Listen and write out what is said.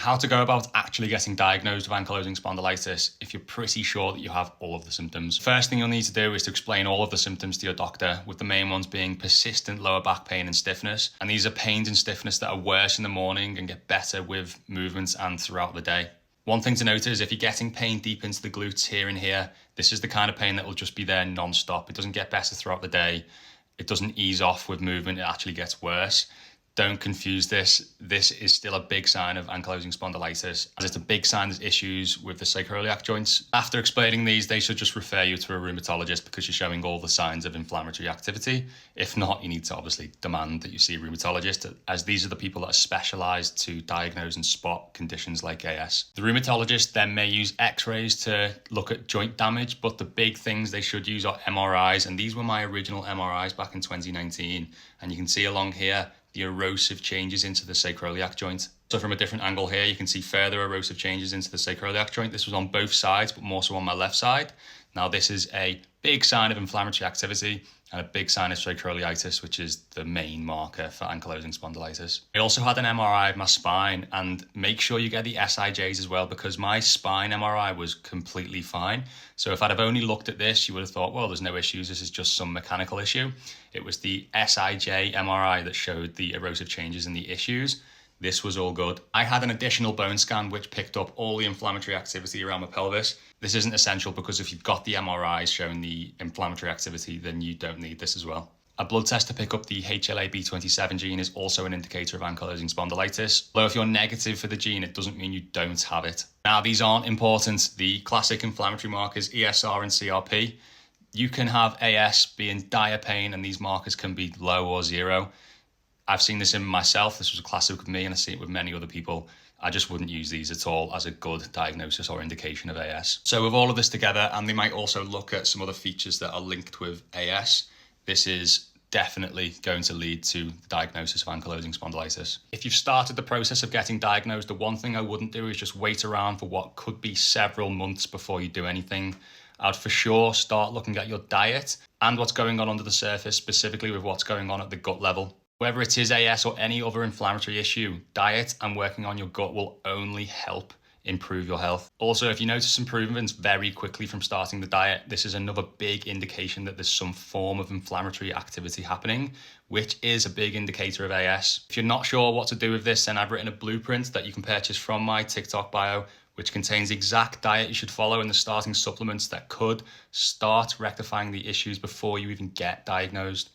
How to go about actually getting diagnosed with ankylosing spondylitis if you're pretty sure that you have all of the symptoms. First thing you'll need to do is to explain all of the symptoms to your doctor, with the main ones being persistent lower back pain and stiffness. And these are pains and stiffness that are worse in the morning and get better with movements and throughout the day. One thing to note is if you're getting pain deep into the glutes here and here, this is the kind of pain that will just be there non-stop. It doesn't get better throughout the day. It doesn't ease off with movement. It actually gets worse. Don't confuse this. This is still a big sign of ankylosing spondylitis, as it's a big sign of issues with the sacroiliac joints. After explaining these, they should just refer you to a rheumatologist because you're showing all the signs of inflammatory activity. If not, you need to obviously demand that you see a rheumatologist, as these are the people that are specialized to diagnose and spot conditions like AS. The rheumatologist then may use x-rays to look at joint damage, but the big things they should use are MRIs, and these were my original MRIs back in 2019. And you can see along here the erosive changes into the sacroiliac joint. So from a different angle here, you can see further erosive changes into the sacroiliac joint. This was on both sides, but more so on my left side. Now this is a big sign of inflammatory activity and a big sign of sacroiliitis, which is the main marker for ankylosing spondylitis. I also had an MRI of my spine, and make sure you get the SIJs as well, because my spine MRI was completely fine. So if I'd have only looked at this, you would have thought, well, there's no issues, this is just some mechanical issue. It was the SIJ MRI that showed the erosive changes and the issues. This was all good. I had an additional bone scan which picked up all the inflammatory activity around my pelvis. This isn't essential because if you've got the MRIs showing the inflammatory activity, then you don't need this as well. A blood test to pick up the HLA-B27 gene is also an indicator of ankylosing spondylitis. Although if you're negative for the gene, it doesn't mean you don't have it. Now, these aren't important. The classic inflammatory markers, ESR and CRP. You can have AS be in dire pain and these markers can be low or zero. I've seen this in myself. This was a classic with me, and I see it with many other people. I just wouldn't use these at all as a good diagnosis or indication of AS. So with all of this together, and they might also look at some other features that are linked with AS, this is definitely going to lead to the diagnosis of ankylosing spondylitis. If you've started the process of getting diagnosed, the one thing I wouldn't do is just wait around for what could be several months before you do anything. I'd for sure start looking at your diet and what's going on under the surface, specifically with what's going on at the gut level. Whether it is AS or any other inflammatory issue, diet and working on your gut will only help improve your health. Also, if you notice improvements very quickly from starting the diet, this is another big indication that there's some form of inflammatory activity happening, which is a big indicator of AS. If you're not sure what to do with this, then I've written a blueprint that you can purchase from my TikTok bio, which contains the exact diet you should follow and the starting supplements that could start rectifying the issues before you even get diagnosed.